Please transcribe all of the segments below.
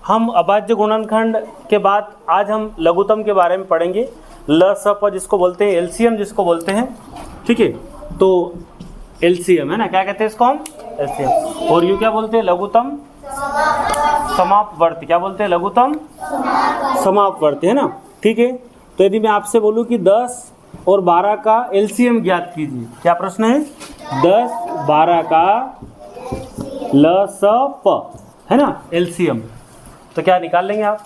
हम अभाज्य गुणनखंड के बाद आज हम लघुत्तम के बारे में पढ़ेंगे। ल स प जिसको बोलते हैं, एलसीएम जिसको बोलते हैं, ठीक है। तो एलसीएम है ना, क्या कहते हैं इसको हम, एलसीएम। और यू क्या बोलते हैं, लघुत्तम समापवर्ती। क्या बोलते हैं, लघुत्तम समापवर्ती, है ना, ठीक है। तो यदि मैं आपसे बोलूं कि 10 और 12 का एलसीएम ज्ञात कीजिए, क्या प्रश्न है, 10 12 का ल स प, है ना, एलसीएम, तो क्या निकाल लेंगे आप?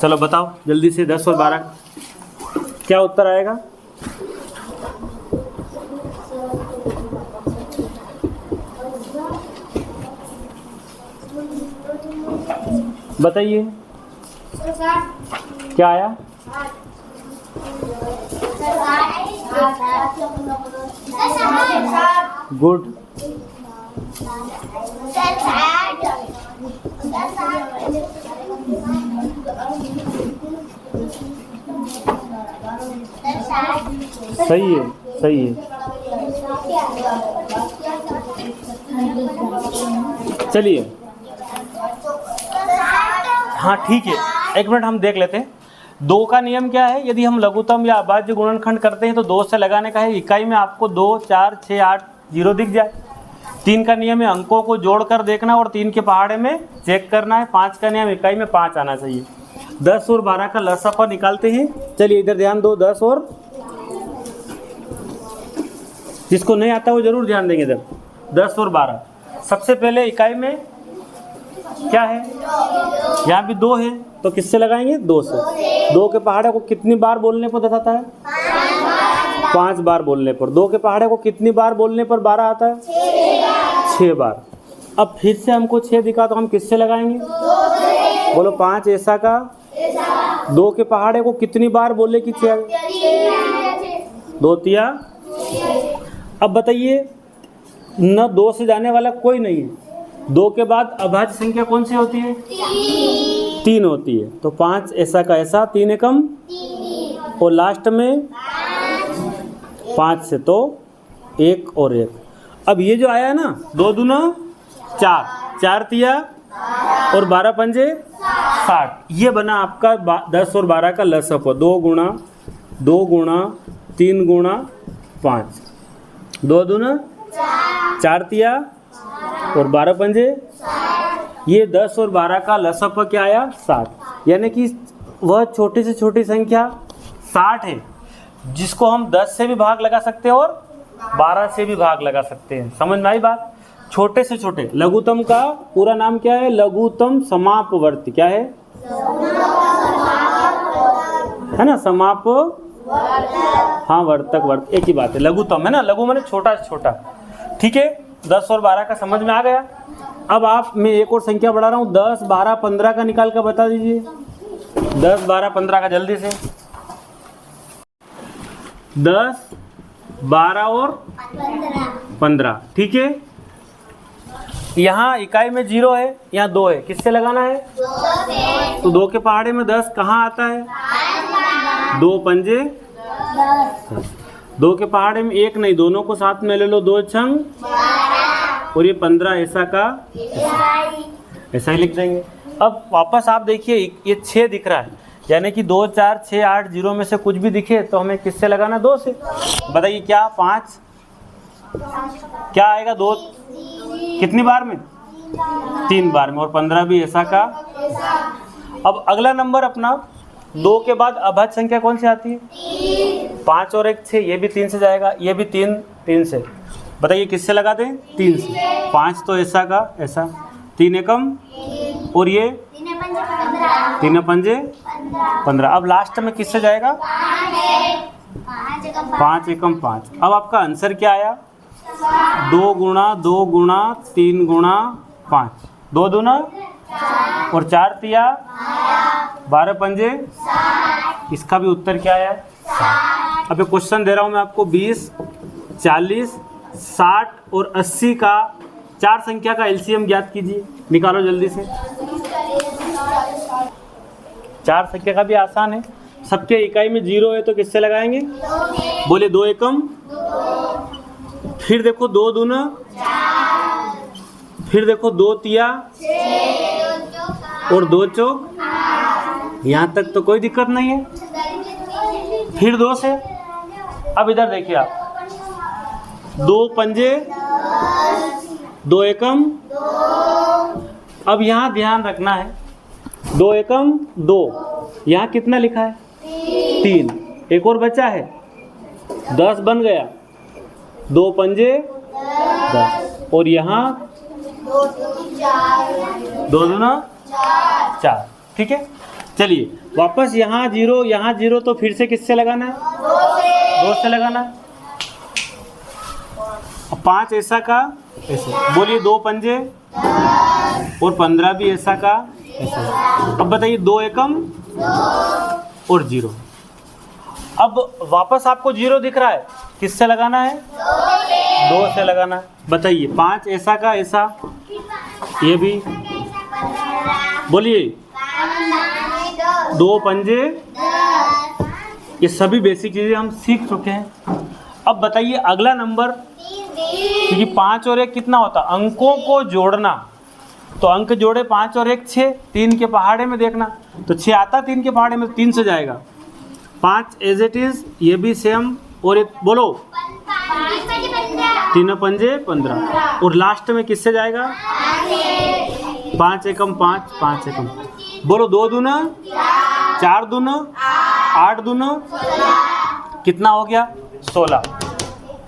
चलो बताओ जल्दी से, 10 और 12 क्या उत्तर आएगा? बताइए क्या आया? गुड। सही है, सही है। चलिए, हाँ ठीक है, एक मिनट हम देख लेते हैं। 2 का नियम क्या है? यदि हम लघुत्तम या अभाज्य गुणनखंड करते हैं तो 2 से लगाने का है। इकाई में आपको 2 4 6 8 0 दिख जाए। 3 का नियम है अंकों को जोड़कर देखना और 3 के पहाड़े में चेक करना है। 5 का नियम इकाई में 5 आना चाहिए। 10 और 12 का लसापा निकालते हैं। चलिए इधर ध्यान दो, 10 और, जिसको नहीं आता वो जरूर ध्यान देंगे इधर। 10 और 12, सबसे पहले इकाई में क्या है, यहाँ भी 2 है, तो किससे लगाएंगे, 2 से। 2 के पहाड़े को कितनी बार बोलने पर बताता है, 5 बार बोलने पर। 2 के पहाड़े को कितनी बार बोलने पर 12 आता है, 6 बार। अब फिर से हमको 6 दिखा तो हम किससे लगाएंगे, बोलो 5 ऐसा का। 2 के पहाड़े को कितनी बार बोले कि 6, 2 तिया। अब बताइए, न 2 से जाने वाला कोई नहीं है। 2 के बाद अभाज्य संख्या कौन सी होती है, 3 होती है। तो 5 ऐसा का ऐसा, 3 एकम, और लास्ट में 5 से तो 1 और 1। अब ये जो आया ना, 2 दूना 4, 4 तिया और 12 पंजे 60, ये बना आपका 10 और 12 का लसप। 2 गुणा 3 गुणा 5, 2 दूना 4 तिया और 12 पंजे, ये 10 और 12 का लसप क्या आया, 60। यानी कि वह छोटी से छोटी संख्या 60 है, जिसको हम 10 से भी भाग लगा सकते हैं और 12 से भी भाग लगा सकते हैं। समझ में आई बात? छोटे से छोटे। लघुत्तम का पूरा नाम क्या है, लघुत्तम समापवर्ती। क्या है ना, समाप, हाँ वर्तक, वर्त एक ही बात है। लघुत्तम है ना, लघु माने छोटा से छोटा, ठीक है। 10 और 12 का समझ में आ गया। अब आप, मैं एक और संख्या बढ़ा रहा हूँ, 10 12 15 का निकाल कर बता दीजिए। 10 12 15 का जल्दी से। 10 12 और 15, ठीक है। यहाँ इकाई में 0 है, यहाँ 2 है, किससे लगाना है, तो 2 के पहाड़े में 10 कहाँ आता है, 2 पंजे 2 के पहाड़े में 1 नहीं, दोनों को साथ में ले लो, 2 छंग, और ये 15 ऐसा का ऐसा ही लिख देंगे। अब वापस आप देखिए, ये 6 दिख रहा है, यानी कि 2 4 6 8 0 में से कुछ भी दिखे तो हमें किससे लगाना, 2 से। बताइए क्या, 5 क्या आएगा, 2 कितनी बार में, 3 बार में, और 15 भी ऐसा का। अब अगला नंबर अपना, 2 के बाद अभाज्य संख्या कौन सी आती है, 5 और 1 6, ये भी 3 से जाएगा, ये भी 3 से। बताइए किससे लगा दें, 3 से। 5 तो ऐसा का ऐसा, 3 एकम, और ये 3 पंजे 15। अब लास्ट में किससे जाएगा, 5 एकम 5। अब आपका आंसर क्या आया, 2 गुणा 3 गुणा 5, 2 दूना और 4 तिया 12 पंजे, इसका भी उत्तर क्या आया। अब एक क्वेश्चन दे रहा हूं मैं आपको, 20 40 60 और 80 का 4 संख्या का एलसीएम ज्ञात कीजिए। निकालो जल्दी से। 4 संख्या का भी आसान है, सबके इकाई में 0 है तो किससे लगाएंगे, बोले 2 एकम, फिर देखो 2 दूना, फिर देखो 2 तिया और 2 चौक, यहाँ तक तो कोई दिक्कत नहीं है। फिर 2 से, अब इधर देखिए आप, 2 पंजे 2 एकम, अब यहाँ ध्यान रखना है 2 एकम 2, यहाँ कितना लिखा है 3, एक और बचा है 10 बन गया, 2 पंजे 10, और यहाँ 2 दूना 4। ठीक है, चलिए वापस यहाँ 0, यहाँ 0, तो फिर से किससे लगाना है 2 से लगाना है। 5 ऐसा का ऐसे, बोलिए 2 पंजे और 15 भी ऐसा का ऐसे। अब बताइए 2 एकम और 0। अब वापस आपको 0 दिख रहा है, किससे लगाना है 2 से लगाना है। बताइए 5 ऐसा का ऐसा, ये भी बोलिए 2 पंजे, ये सभी बेसिक चीज़ें हम सीख चुके हैं। अब बताइए अगला नंबर, क्योंकि 5 और 1 कितना होता, अंकों को जोड़ना, तो अंक जोड़े 5 और 1 6, 3 के पहाड़े में देखना, तो 6 आता 3 के पहाड़े में, 3 से जाएगा। 5 एज इट इज, ये भी सेम, और एक बोलो 3 पंजे 15, और लास्ट में किससे जाएगा 5 एकम 5, 5 एकम, बोलो 2 दूना 4 दूना 8 दूना कितना हो गया 16,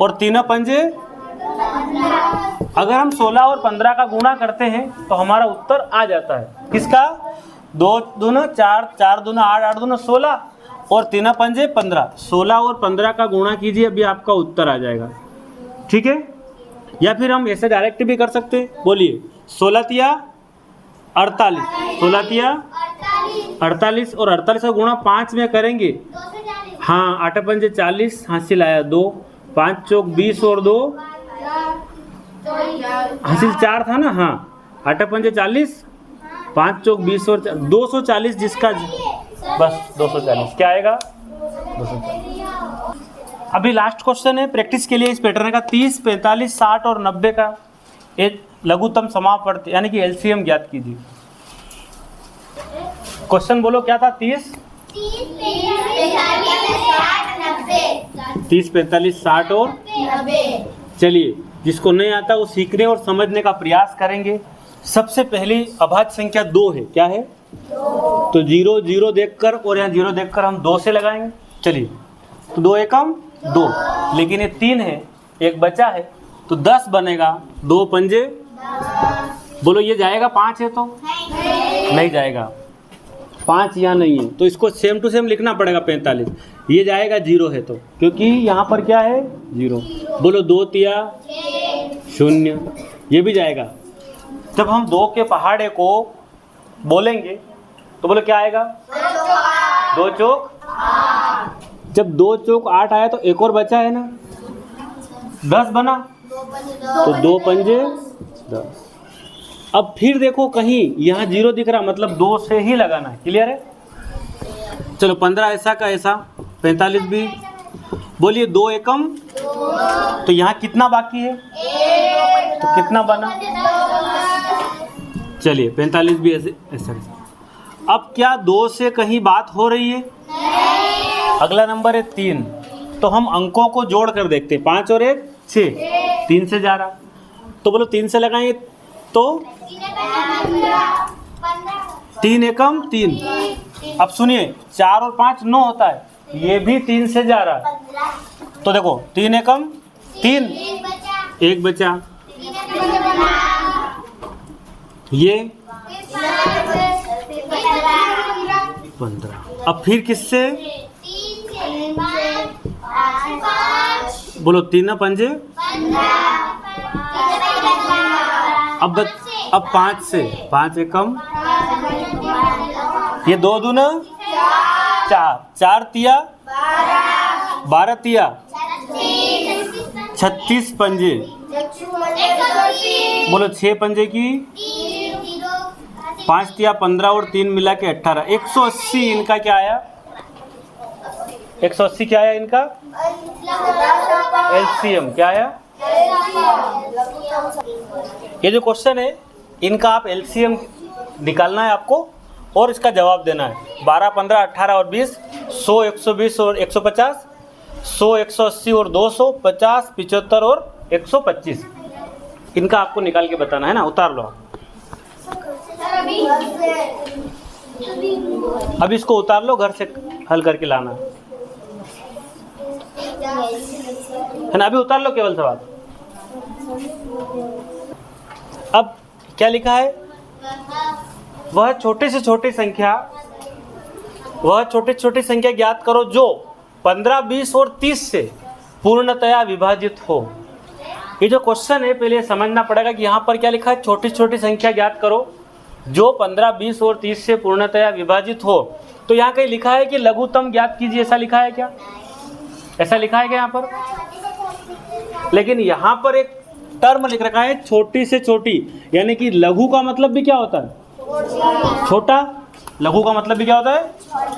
और 3 पंजे, अगर हम 16 और 15 का गुणा करते हैं तो हमारा उत्तर आ जाता है, किसका 2 दूना 4, 4 दूना 8, 8 दूना 16, और 3 पंजे 15, 16 और 15 का गुणा कीजिए, अभी आपका उत्तर आ जाएगा। ठीक है, या फिर हम ऐसे डायरेक्ट भी कर सकते हैं, बोलिए 16 तिया 48, 16 तिया 48, और 48 का गुणा 5 में करेंगे, हाँ 8 पंजे 40, हासिल आया 2, 5 चौक 20 और 2 हासिल 4 था ना, हाँ 8 पंजे 40, 5 चौक 20 और 240, जिसका बस 240 क्या आएगा 240। अभी लास्ट क्वेश्चन है प्रैक्टिस के लिए इस पैटर्न का, 30, 45, 60 और 90 का एक लघुत्तम समापवर्त यानी कि एलसीएम ज्ञात कीजिए। क्वेश्चन बोलो क्या था, 30, 45, 60 और 90। चलिए जिसको नहीं आता वो सीखने और समझने का प्रयास करेंगे। सबसे पहली अभाज्य संख्या 2 है, क्या है तो 0 0 देखकर और यहाँ 0 देखकर हम 2 से लगाएंगे। चलिए तो 2 एकम 2, लेकिन ये 3 है, एक बचा है तो 10 बनेगा, 2 पंजे, बोलो ये जाएगा 5 है तो नहीं जाएगा, 5 यहाँ नहीं है तो इसको सेम टू सेम लिखना पड़ेगा 45, ये जाएगा 0 है तो, क्योंकि यहाँ पर क्या है 0, बोलो 2 तिया 0, ये भी जाएगा। जब हम 2 के पहाड़े को बोलेंगे तो बोलो क्या आएगा 2 चौक, जब 2 चौक 8 आया तो एक और बचा है ना 10 बना, तो 2 पंजे 10। अब फिर देखो कहीं यहाँ 0 दिख रहा, मतलब 2 से ही लगाना है, क्लियर है। चलो 15 ऐसा का ऐसा, 45 भी, बोलिए 2 एकम, तो यहाँ कितना बाकी है तो कितना बना, चलिए 45 भी ऐसे ऐसा। अब क्या 2 से कहीं बात हो रही है, अगला नंबर है 3, तो हम अंकों को जोड़ कर देखते हैं, 5 और 1 6, 3 से जा रहा, तो बोलो 3 से लगाएंगे तो 3 एकम 3। अब सुनिए 4 और 5 9 होता है, ये भी 3 से जा रहा है, तो देखो 3 एकम 3, एक बचा, ये 15। अब फिर किससे, बोलो 3 पंजे, अब 5 से, 5 एकम, ये 2 दूना 4, 4 तिया 12 तिया 36 पंजे, बोलो 6 पंजे की 5 तिया 15 और 3 मिला के 18, 180 इनका क्या आया, 180 क्या आया इनका एलसीएम, क्या आया, ये जो क्वेश्चन है इनका आप एलसीएम निकालना है आपको। और इसका जवाब देना है। 12, 15, 18 और 20, 100, 120 और 150, 100, 180 और 200, 50, 75 और 125। इनका आपको निकाल के बताना है ना, उतार लो। अब इसको उतार लो, घर से हल करके लाना है ना। अभी उतार लो केवल सवाल। अब क्या लिखा है, वह छोटी से छोटी संख्या ज्ञात करो जो 15, 20 और 30 से पूर्णतया विभाजित हो। ये जो क्वेश्चन है पहले समझना पड़ेगा कि यहाँ पर क्या लिखा है, छोटी छोटी संख्या ज्ञात करो जो 15, 20 और 30 से पूर्णतया विभाजित हो। तो यहाँ कहीं लिखा है कि लघुत्तम ज्ञात कीजिए, ऐसा लिखा है क्या? ऐसा लिखा है क्या यहाँ पर? लेकिन यहाँ पर एक टर्म लिख रखा है छोटी से छोटी, यानी कि लघु का मतलब भी क्या होता है? छोटा। लघु का मतलब भी क्या होता है?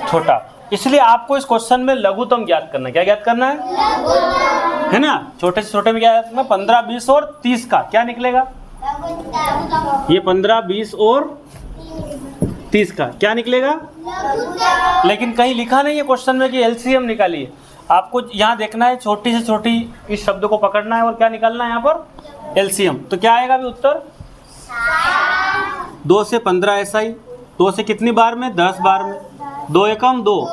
छोटा। इसलिए आपको इस क्वेश्चन में लघुत्तम ज्ञात करना है। क्या ज्ञात करना है ना? छोटे से छोटे में क्या ज्ञात करना? 15, 20 और 30 का क्या निकलेगा? ये 15, 20 और 30 का क्या निकलेगा? लेकिन कहीं लिखा नहीं है क्वेश्चन में कि एलसीएम निकालिए। आपको यहाँ देखना है छोटी से छोटी इस शब्द को पकड़ना है और क्या निकालना है यहाँ पर? एलसीएम। तो क्या आएगा अभी उत्तर? 2 से 15 ऐसा ही। 2 से कितनी बार में? 10 बार में। 2 एकम 2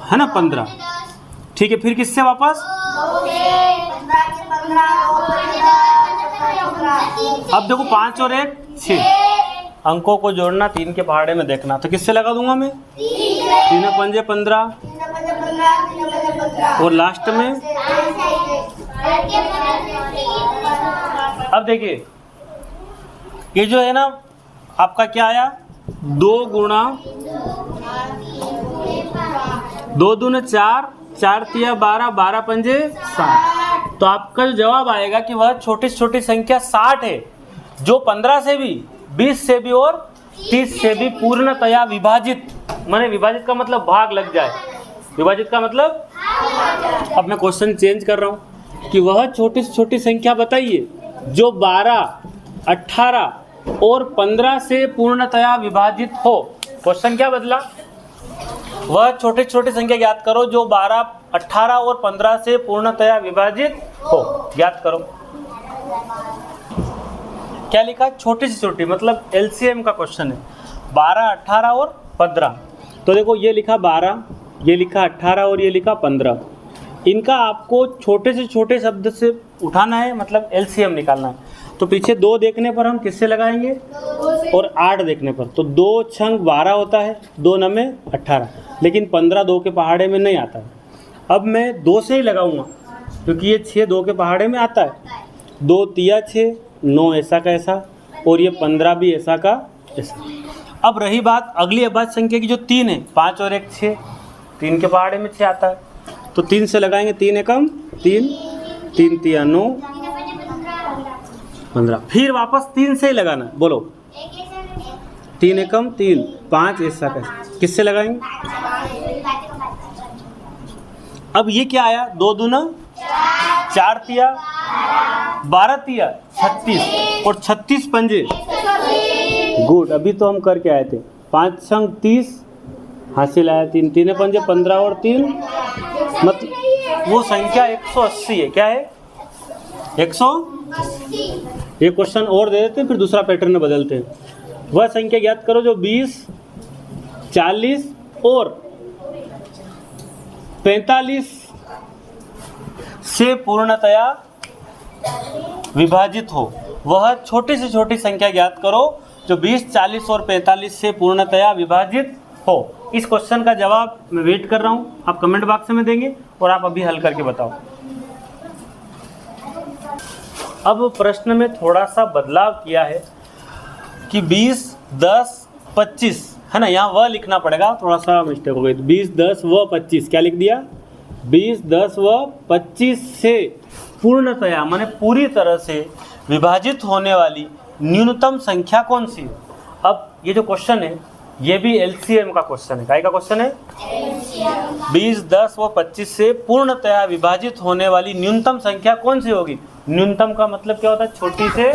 है ना, 15। ठीक है, फिर किससे वापस? अब देखो 5 और 1 6 अंकों को जोड़ना, 3 के पहाड़े में देखना। तो किससे लगा दूंगा मैं? 3 पंजे 15 और लास्ट में। अब देखिए ये जो है ना आपका क्या आया, 2 गुणा 2 दूने 4, 4 तिया 12, 12 पंजे 60। तो आपका जो जवाब आएगा कि वह छोटी से छोटी संख्या 60 है जो 15 से भी, 20 से भी और 30 से भी पूर्णतया विभाजित, माने विभाजित का मतलब भाग लग जाए, विभाजित का मतलब। अब मैं क्वेश्चन चेंज कर रहा हूँ कि वह छोटी से छोटी संख्या बताइए जो 12, 18 और 15 से पूर्णतया विभाजित हो। क्वेश्चन क्या बदला? वह छोटी छोटी संख्या ज्ञात करो जो 12, 18 और 15 से पूर्णतया विभाजित हो। ज्ञात करो। क्या लिखा? छोटी से छोटी, मतलब एलसीएम का क्वेश्चन है। 12, 18 और 15। तो देखो ये लिखा 12, ये लिखा 18 और ये लिखा 15। इनका आपको छोटे से छोटे शब्द से उठाना है, मतलब एलसीएम निकालना है। तो पीछे 2 देखने पर हम किससे लगाएंगे? और 8 देखने पर। तो 2 छंग 12 होता है, 2 नमे 18, लेकिन 15 2 के पहाड़े में नहीं आता है। अब मैं 2 से ही लगाऊंगा क्योंकि ये 6 2 के पहाड़े में आता है। 2 तिया 6, 9 ऐसा का ऐसा, और ये 15 भी ऐसा का ऐसा। अब रही बात अगली अभाज्य संख्या की जो 3 है, 5 और 1 6, 3 के पहाड़े में 6 आता है। तो 3 से लगाएंगे, 3 एकम 3, 3 तिया 9, 15। फिर वापस 3 से ही लगाना, बोलो। 3 एकम 3, 5 ऐसा कैसे, किससे लगाएंगे? अब ये क्या आया? 2 दूना 4 तिया 12 तिया 36 और 36 पंजे। गुड, अभी तो हम करके आए थे। 5 संग 30 हासिल आया, 3 3 पंजे 15 और 3, मतलब वो संख्या 180 है। क्या है? 180। ये क्वेश्चन और दे देते हैं, फिर दूसरा पैटर्न में बदलते हैं। वह संख्या ज्ञात करो जो 20, 40 और 45 से पूर्णतया विभाजित हो। वह छोटी से छोटी संख्या ज्ञात करो जो 20, 40 और 45 से पूर्णतया विभाजित हो। इस क्वेश्चन का जवाब मैं वेट कर रहा हूँ, आप कमेंट बॉक्स में देंगे और आप अभी हल करके बताओ। अब प्रश्न में थोड़ा सा बदलाव किया है कि 20, 10, 25 है ना, यहाँ वह लिखना पड़ेगा, थोड़ा सा मिस्टेक हो गई। 20, 10 व 25 क्या लिख दिया? 20, 10 व 25 से पूर्णतया माने पूरी तरह से विभाजित होने वाली न्यूनतम संख्या कौन सी है? अब ये जो क्वेश्चन है ये भी एलसीएम का क्वेश्चन है। काय का क्वेश्चन है? 20, 10 व 25 से पूर्णतया विभाजित होने वाली न्यूनतम संख्या कौन सी होगी? न्यूनतम का मतलब क्या होता है? छोटी से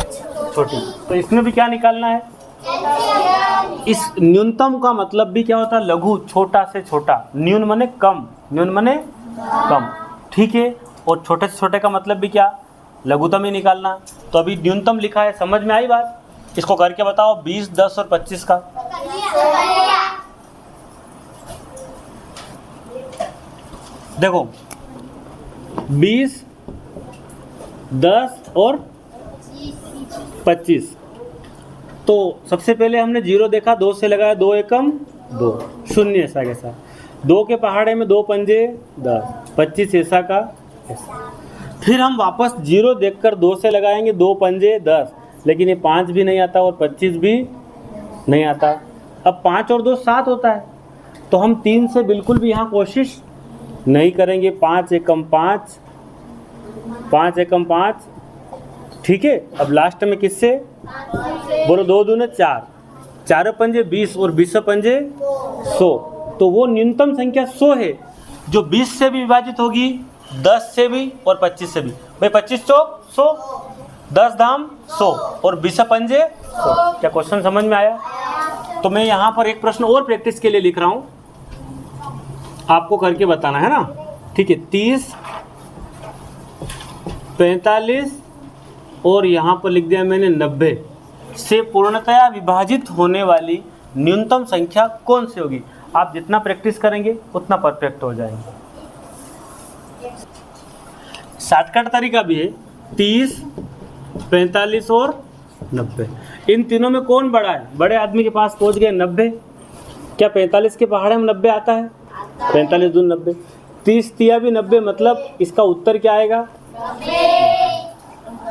छोटी। तो इसमें भी क्या निकालना है? इस न्यूनतम का मतलब भी क्या होता है? लघु, छोटा से छोटा। न्यून मने कम, न्यून मने कम, ठीक है। और छोटे से छोटे का मतलब भी क्या? लघुतम ही निकालना। तो अभी न्यूनतम लिखा है, समझ में आई बात? इसको करके बताओ 20, 10 और 25 का। देखो 20, 10 और 25। तो सबसे पहले हमने 0 देखा, 2 से लगाया, 2 एकम 2, शून्य ऐसा कैसा। 2 के पहाड़े में 2 पंजे 10, 25 ऐसा का ऐसा। फिर हम वापस 0 देखकर 2 से लगाएंगे, 2 पंजे 10, लेकिन ये 5 भी नहीं आता और 25 भी नहीं आता। अब 5 और 2 7 होता है, तो हम 3 से बिल्कुल भी यहाँ कोशिश नहीं करेंगे। 5 एकम 5, 5 एकम 5, ठीक है। अब लास्ट में किससे? बोलो 2 दूने 4, 4 पंजे 20 और 20 पंजे 100। तो वो न्यूनतम संख्या 100 है, जो 20 से भी विभाजित होगी, 10 से भी और 25 से भी। भाई 25 चौक 100, 10 धाम 100 और 20 पंजे 100। क्या क्वेश्चन समझ में आया? तो मैं यहाँ पर एक प्रश्न और प्रैक्टिस के लिए लिख रहा हूँ, आपको करके बताना है ना, ठीक है। 30, 45 और यहाँ पर लिख दिया मैंने 90 से पूर्णतया विभाजित होने वाली न्यूनतम संख्या कौन सी होगी? आप जितना प्रैक्टिस करेंगे उतना परफेक्ट हो जाएंगे। शॉर्टकट तरीका भी है, 30, 45 और 90। इन तीनों में कौन बड़ा है? बड़े आदमी के पास पहुंच गए 90। क्या 45 के पहाड़े में 90 आता है? 45 दून 90, 30 तिया भी 90, मतलब इसका उत्तर क्या आएगा?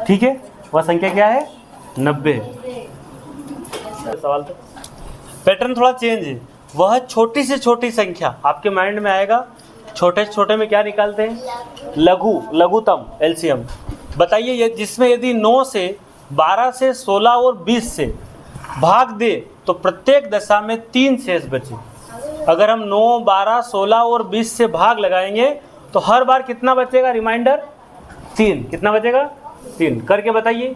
ठीक है, वह संख्या क्या है? 90। सवाल तो पैटर्न थोड़ा चेंज है। वह छोटी से छोटी संख्या, आपके माइंड में आएगा छोटे से छोटे में क्या निकालते हैं? लघु, लघुतम, एलसीएम। बताइए ये जिसमें यदि 9 से 12 से 16 और 20 से भाग दे तो प्रत्येक दशा में 3 शेष बचे। अगर हम 9, 12, 16 और 20 से भाग लगाएंगे तो हर बार कितना बचेगा? रिमाइंडर 3। कितना बचेगा? 3। करके बताइए।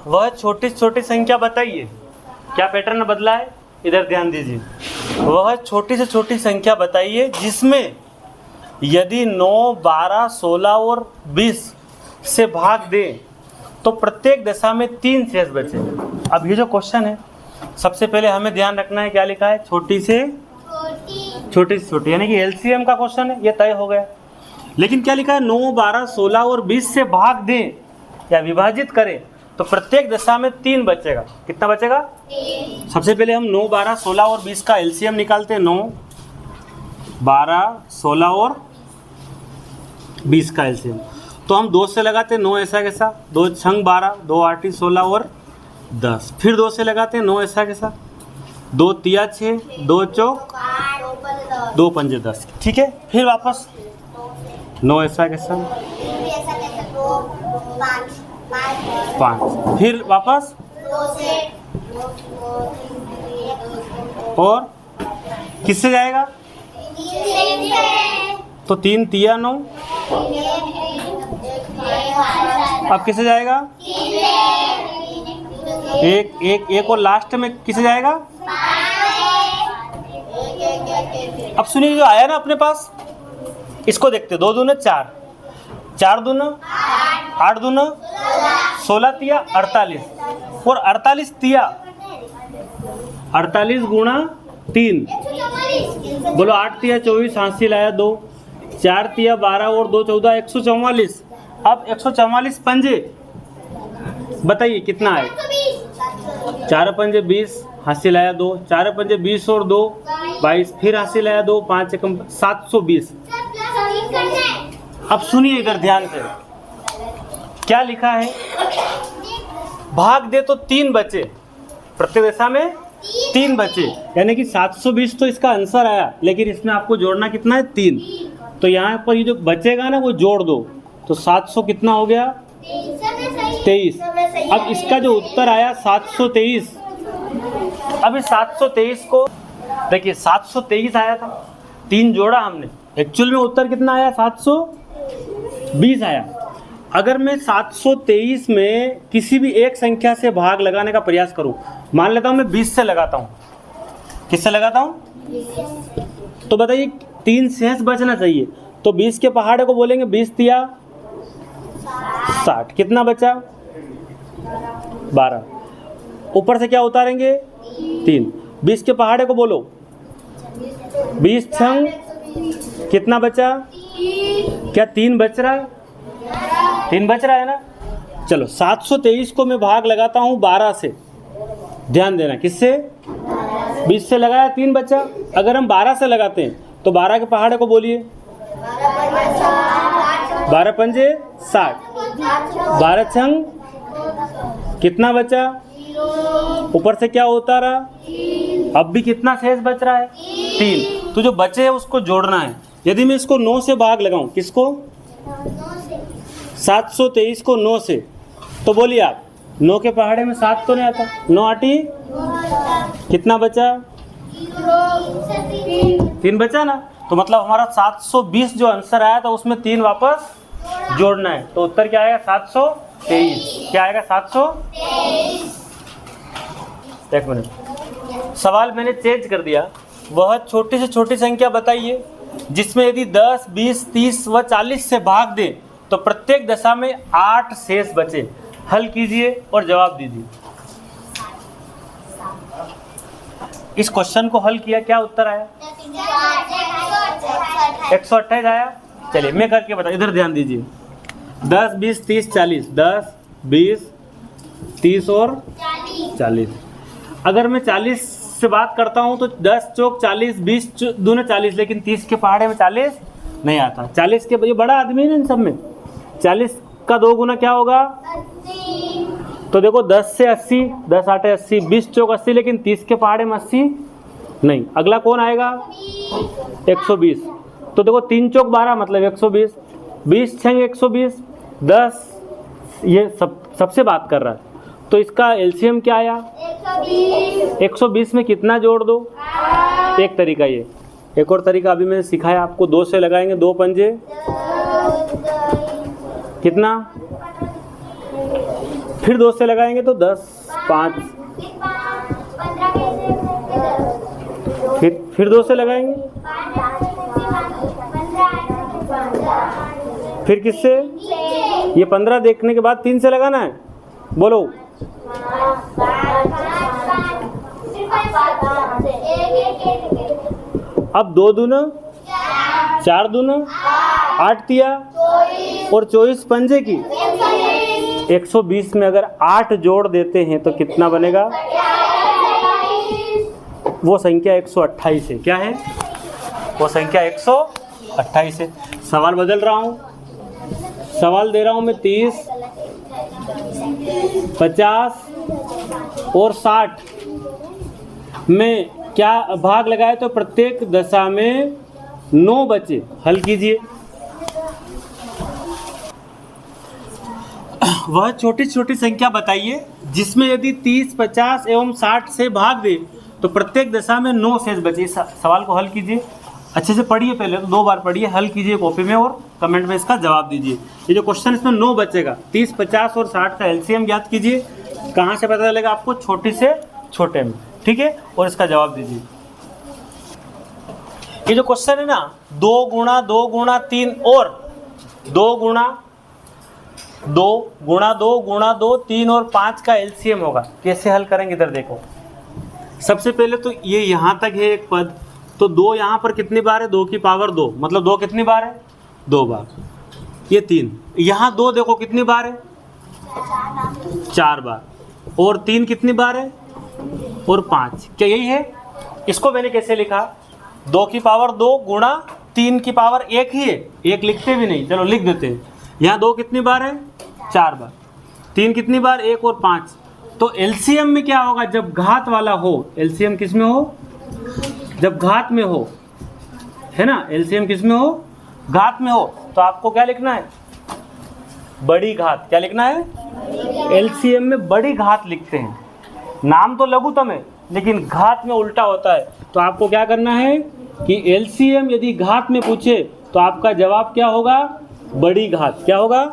वह छोटी छोटी संख्या बताइए। क्या पैटर्न बदला है? इधर ध्यान दीजिए। वह छोटी से छोटी संख्या बताइए जिसमें यदि 9, 12, 16 और 20 से भाग दे तो प्रत्येक दशा में 3 शेष बचे। अब ये जो क्वेश्चन है, सबसे पहले हमें ध्यान रखना है क्या लिखा है? छोटी से छोटी, यानी कि एलसीएम का क्वेश्चन है, ये तय हो गया। लेकिन क्या लिखा है? 9, 12, 16 और 20 से भाग दें या विभाजित करें तो प्रत्येक दशा में 3 बचेगा। कितना बचेगा? 3। सबसे पहले हम 9, 12, 16 और 20 का एलसीएम निकालते हैं। 9, 12, 16 और 20 का एलसीएम तो हम 2 से लगाते हैं। 9 ऐसा कैसा, 2 छंग 12, 2 8 16 और 10। फिर 2 से लगाते हैं। 9 ऐसा कैसा, 2 तिया 6, 2 चौक 2 पंजे 10, ठीक है। फिर वापस 9 ऐसा कैसा, 5, फिर वापस और किससे जाएगा? तो 3 तिया 9, अब किससे जाएगा? एक और लास्ट में किससे जाएगा? अब सुनिए जो आया ना अपने पास, इसको देखते। 2 दूना 4, 4 दूना 8 दूना 16 तिया 48 और 48 तिया 48 गुणा 3, बोलो 8 तिया 24, हासिल आया 2, 4 तिया 12 और 2 14, 144। अब 144 पंजे बताइए कितना है? 4 पंजे 20, हासिल आया 2, 4 पंजे 20 और 2 22, फिर हासिल आया 2, 5 एकम 720। अब सुनिए इधर ध्यान से, क्या लिखा है? भाग दे तो 3 बचे, प्रत्येक दशा में 3 बचे, यानी कि 720 तो इसका आंसर आया, लेकिन इसमें आपको जोड़ना कितना है? 3। तो यहाँ पर ये जो बचेगा ना वो जोड़ दो, तो 700 कितना हो गया? 23। अब इसका जो उत्तर आया 723। अब इस 723 को देखिए, 723 आया था, 3 जोड़ा हमने, एक्चुअल में उत्तर कितना आया? 720 आया। अगर मैं 723 में किसी भी एक संख्या से भाग लगाने का प्रयास करूं, मान लेता हूं मैं 20 से लगाता हूं, किससे लगाता हूं, तो बताइए 3 शेष बचना चाहिए, तो 20 के पहाड़े को बोलेंगे 20 तिया 60, कितना बचा 12, ऊपर से क्या उतारेंगे 3, 20 के पहाड़े को बोलो 20 छंग कितना बचा, क्या 3 बच रहा है, 3 बच रहा है ना। चलो 723 को मैं भाग लगाता हूँ 12 से, ध्यान देना किससे, 20 से लगाया 3 बचा, अगर हम 12 से लगाते हैं तो 12 के पहाड़े को बोलिए 12 पंजे 60, 12 छंग कितना बचा, ऊपर से क्या उतारा, अब भी कितना शेष बच रहा है 3, तो जो बचे है उसको जोड़ना है। यदि मैं इसको 9 से भाग लगाऊं, किसको 723 को 9 से, तो बोलिए आप 9 के पहाड़े में 7 तो नहीं आता, 9 आटी कितना बचा 3 बचा ना, तो मतलब हमारा 720 जो आंसर आया था उसमें 3 वापस जोड़ना है, तो उत्तर क्या आएगा 723, क्या आएगा 723। एक मिनट, सवाल मैंने चेंज कर दिया, वह छोटी से छोटी संख्या बताइए जिसमें यदि 10, 20, 30 व 40 से भाग दें तो प्रत्येक दशा में 8 शेष बचे। हल कीजिए और जवाब दीजिए। इस क्वेश्चन को हल किया, क्या उत्तर आया 128 आया। चलिए मैं करके बता, इधर ध्यान दीजिए, 10, 20, 30, 40, 10, 20, 30 और 40। अगर मैं 40 से बात करता हूं तो 10 चौक 40, 20 दूने 40, लेकिन 30 के पहाड़े में 40 नहीं आता। 40 के, ये बड़ा आदमी है इन सब में, 40 का 2 गुना क्या होगा 80। तो देखो 10 से 80, 10 8 80, 20 चौक 80, लेकिन 30 के पहाड़े में 80 नहीं। अगला कौन आएगा 120, तो देखो 3 चौक 12 मतलब 120, 20 छंग 120, 10, ये सबसे बात कर रहा है, तो इसका एलसीएम क्या आया 120 में कितना जोड़ दो, एक तरीका ये। एक और तरीका अभी मैंने सिखाया आपको, 2 से लगाएंगे, 2 पंजे कितना, फिर 2 से लगाएंगे तो 10, 5, फिर 2 से लगाएंगे, फिर किससे, ये 15 देखने के बाद 3 से लगाना है, बोलो अब 2 दूना 4 दूना 8 तिया और 24 पंजे की 120 में अगर 8 जोड़ देते हैं तो कितना बनेगा, वो संख्या 128 है। क्या है वो संख्या 128 है। सवाल बदल रहा हूँ, सवाल दे रहा हूँ मैं 30, 50 और 60 में क्या भाग लगाए तो प्रत्येक दशा में 9 बचे। हल कीजिए। वह छोटी छोटी संख्या बताइए जिसमें यदि 30, 50 एवं 60 से भाग दे तो प्रत्येक दशा में 9 शेष बचे। सवाल को हल कीजिए, अच्छे से पढ़िए, पहले तो 2 बार पढ़िए, हल कीजिए कॉपी में और कमेंट में इसका जवाब दीजिए। ये जो क्वेश्चन इसमें 9 बचेगा, 30, 50 और 60 का एलसीएम ज्ञात कीजिए। कहाँ से पता चलेगा आपको, छोटी से छोटे में, ठीक है, और इसका जवाब दीजिए। ये जो क्वेश्चन है ना, 2 गुणा 2 गुणा 3 और 2 गुणा 2 गुणा 2 गुणा 2 3 और 5 का एलसीएम होगा। कैसे हल करेंगे, इधर देखो। सबसे पहले तो ये यहाँ तक है एक पद, तो 2 यहाँ पर कितनी बार है, 2 की पावर 2, मतलब 2 कितनी बार है, 2 बार। ये 3, यहाँ 2 देखो कितनी बार है, 4 बार, और 3 कितनी बार है, और 5। क्या यही है? इसको मैंने कैसे लिखा, 2 की पावर 2 गुणा 3 की पावर 1 ही है, 1 लिखते भी नहीं, चलो लिख देते हैं। यहाँ 2 कितनी बार है, 4 बार, 3 कितनी बार, 1 और 5। तो एलसीएम में क्या होगा, जब घात वाला हो, एलसीएम किस में हो, जब घात में हो, है ना, एलसीएम किस में हो, घात में हो, तो आपको क्या लिखना है, बड़ी घात। क्या लिखना है, एलसीएम में बड़ी घात लिखते हैं। नाम तो लघुत्तम है लेकिन घात में उल्टा होता है, तो आपको क्या करना है कि एलसीएम यदि घात में पूछे तो आपका जवाब क्या होगा, बड़ी घात। क्या होगा,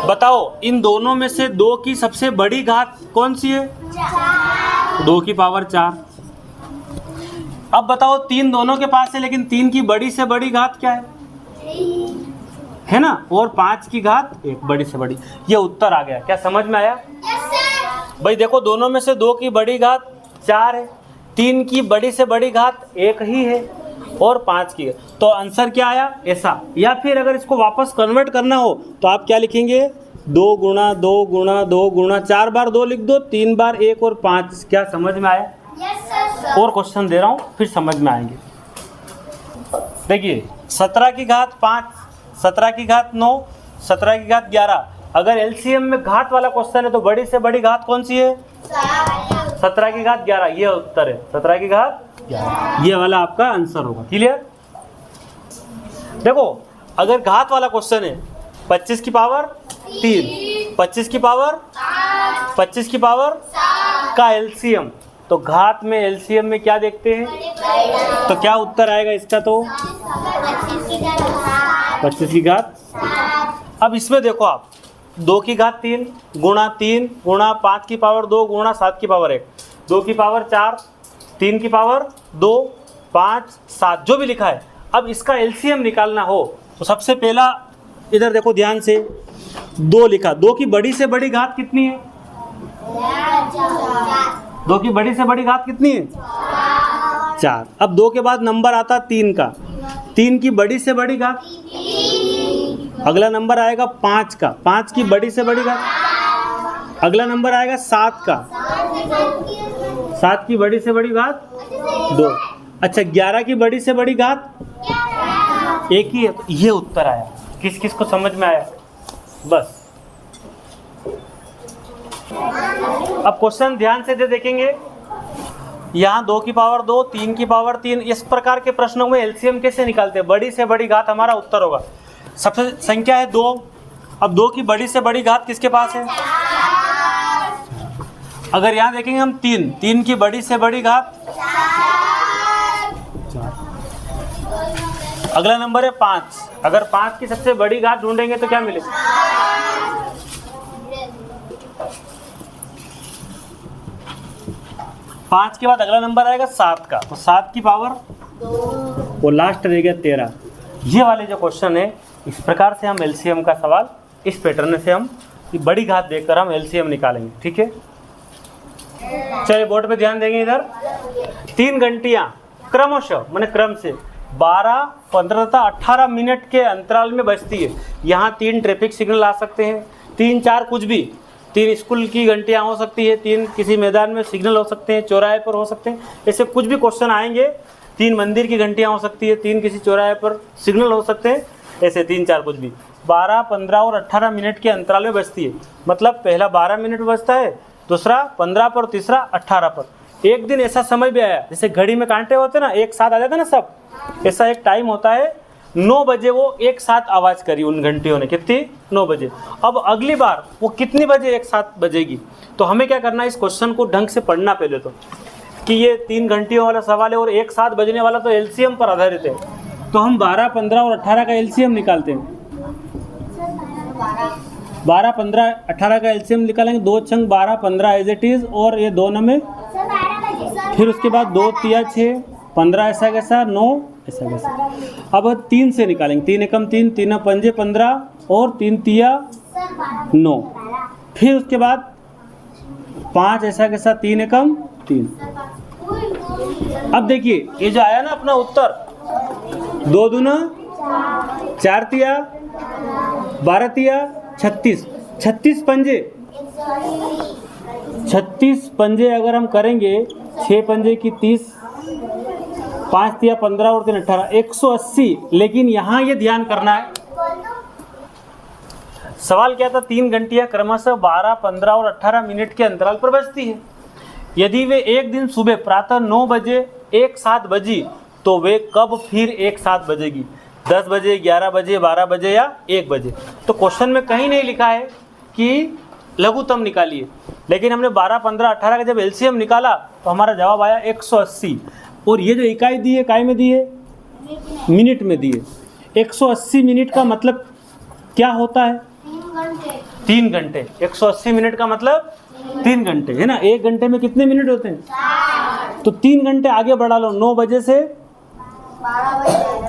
बताओ इन दोनों में से 2 की सबसे बड़ी घात कौन सी है? 2 की पावर 4। अब बताओ 3 दोनों के पास है, लेकिन 3 की बड़ी से बड़ी घात क्या है ना? और 5 की घात 1 बड़ी से बड़ी। ये उत्तर आ गया। क्या समझ में आया? भाई देखो दोनों में से 2 की बड़ी घात 4 है, 3 की बड़ी से बड़ी घात 1 ही है और 5 की है। तो आंसर क्या आया? ऐसा। या फिर अगर इसको वापस कन्वर्ट करना हो तो आप क्या लिखेंगे? 2 गुणा 2 गुणा 2 गुणा 4 बार 2 लिख दो, 3 बार 1 और 5। क्या समझ में आया? और क्वेश्चन दे रहा हूँ फिर समझ में आएंगे। देखिए 17 की घात 5, 17 की घात 9, 17 की घात 11। अगर एलसीएम में घात वाला क्वेश्चन है तो बड़ी से बड़ी घात कौन सी है? 17 की घात 11। ये उत्तर है, 17 की घात 11। ये वाला आपका आंसर होगा। क्लियर? देखो अगर घात वाला क्वेश्चन है 25 की पावर 3, 25 की पावर 25 की पावर का एलसीएम, तो घात में एलसीएम में क्या देखते हैं? तो क्या उत्तर आएगा इसका? तो 25 की घात। अब इसमें देखो आप 2 की घात 3 गुणा 3 गुणा 5 की पावर 2 गुणा 7 की पावर 1, 2 की पावर 4, 3 की पावर 2, 5, 7 जो भी लिखा है। अब इसका एलसीएम निकालना हो तो सबसे पहला इधर देखो ध्यान से, 2 लिखा। 2 की बड़ी से बड़ी घात कितनी है? 2 की बड़ी से बड़ी घात कितनी है? 4। अब 2 के बाद नंबर आता 3 का, 3 की बड़ी से बड़ी घात, अगला नंबर आएगा 5 का, 5 की बड़ी से बड़ी घात, अगला नंबर आएगा 7 का, 7 की बड़ी से बड़ी घात 2। अच्छा 11 की बड़ी से बड़ी घात 1 ही है। तो ये उत्तर आया। किस किस को समझ में आया? बस। अब क्वेश्चन ध्यान से देखेंगे। यहाँ 2 की पावर 2, 3 की पावर 3, इस प्रकार के प्रश्नों में एलसीएम कैसे निकालते हैं? बड़ी से बड़ी घात हमारा उत्तर होगा। सबसे संख्या है 2। अब 2 की बड़ी से बड़ी घात किसके पास है? अगर यहाँ देखेंगे हम 3, 3 की बड़ी से बड़ी घात 4। अगला नंबर है 5। अगर 5 की सबसे बड़ी घात ढूंढेंगे तो क्या मिलेगा? 5 के बाद अगला नंबर आएगा 7 का, तो 7 की पावर 2 और लास्ट रहेगा 13। ये वाले जो क्वेश्चन है इस प्रकार से हम एलसीएम का सवाल इस पैटर्न से हम बड़ी घात देखकर हम एलसीएम निकालेंगे। ठीक है, चलिए बोर्ड पे ध्यान देंगे। इधर 3 घंटियां क्रमशः मैंने क्रम से 12, 15 तथा 18 मिनट के अंतराल में बजती है। यहाँ 3 ट्रैफिक सिग्नल आ सकते हैं, 3, 4 कुछ भी, 3 स्कूल की घंटियाँ हो सकती है, 3 किसी मैदान में सिग्नल हो सकते हैं, चौराहे पर हो सकते हैं, ऐसे कुछ भी क्वेश्चन आएंगे। 3 मंदिर की घंटियाँ हो सकती है, 3 किसी चौराहे पर सिग्नल हो सकते हैं, ऐसे 3, 4 कुछ भी। 12, 15 और 18 मिनट के अंतराल में बजती है। मतलब पहला 12 मिनट में बजता है, दूसरा 15 पर, तीसरा 18 पर। एक दिन ऐसा समय भी आया जैसे घड़ी में कांटे होते ना, एक साथ आ जाते ना सब, ऐसा एक टाइम होता है 9 बजे वो एक साथ आवाज़ करी उन घंटियों ने। कितनी? 9 बजे। अब अगली बार वो कितनी बजे एक साथ बजेगी? तो हमें क्या करना है, इस क्वेश्चन को ढंग से पढ़ना पहले तो, कि ये 3 घंटियों वाला सवाल है और एक साथ बजने वाला तो एलसीएम पर आधारित है। तो हम 12, 15 और 18 का एलसीएम निकालते हैं। 12, 15, 18 का एलसीएम निकालेंगे। 2 छंग 12, 15 एज इट इज़, और ये 2 में, फिर उसके बाद 2 तिया 6, 15 ऐसा कैसा, 9 ऐसा कैसा। अब 3 से निकालेंगे। 3 एकम 3, 3 पंजे 15 और 3 तिया 9। फिर उसके बाद 5 ऐसा कैसा, 3 एकम 3। अब देखिए ये जो आया ना अपना उत्तर, 2 दूना 4 तिया 12 तिया 36, 36 पंजे, 36 पंजे अगर हम करेंगे, 6 पंजे की 30, 5 तिया 15 और 3 18, 180। लेकिन यहाँ ये ध्यान करना है, सवाल क्या था, 3 घंटियाँ क्रमशः 12, 15 और 18 मिनट के अंतराल पर बजती है। यदि वे एक दिन सुबह प्रातः 9 बजे एक साथ बजी तो वे कब फिर एक साथ बजेगी? 10 बजे, 11 बजे, 12 बजे या 1 बजे? तो क्वेश्चन में कहीं नहीं लिखा है कि लघुत्तम निकालिए, लेकिन हमने 12, 15, 18 का जब एलसीएम निकाला तो हमारा जवाब आया 180। और ये जो इकाई दी है, इकाई में दी है, मिनट में दी है। 180 मिनट का मतलब क्या होता है? 3 घंटे। 180 मिनट का मतलब 3 घंटे है ना। 1 घंटे में कितने मिनट होते हैं? 4। तो 3 घंटे आगे बढ़ा लो। 9 बजे से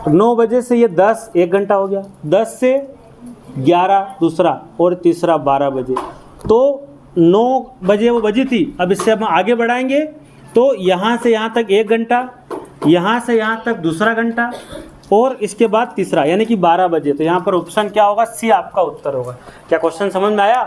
9 बजे से ये 10, 1 घंटा हो गया। 10 से 11 दूसरा, और तीसरा 12 बजे। तो 9 बजे वो बजी थी। अब इससे हम आगे बढ़ाएंगे तो यहाँ से यहाँ तक 1 घंटा, यहाँ से यहाँ तक दूसरा घंटा, और इसके बाद तीसरा, यानी कि 12 बजे। तो यहाँ पर ऑप्शन क्या होगा? सी आपका उत्तर होगा। क्या क्वेश्चन समझ में आया?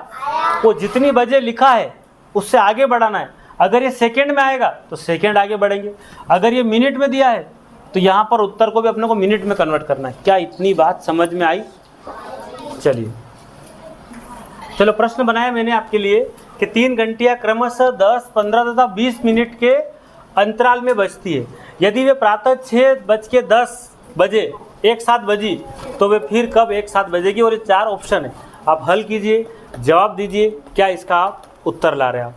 वो जितनी बजे लिखा है उससे आगे बढ़ाना है। अगर ये सेकंड में आएगा तो सेकंड आगे बढ़ेंगे, अगर ये मिनट में दिया है तो यहाँ पर उत्तर को भी अपने को मिनट में कन्वर्ट करना है। क्या इतनी बात समझ में आई? चलिए, चलो प्रश्न बनाया मैंने आपके लिए कि 3 घंटियाँ क्रमशः 10, 15 तथा 20 मिनट के अंतराल में बजती है। यदि वे प्रातः 6:10 बजे एक साथ बजी तो वे फिर कब एक साथ बजेगी? और ये 4 ऑप्शन है, आप हल कीजिए, जवाब दीजिए, क्या इसका आप उत्तर ला रहे हैं आप।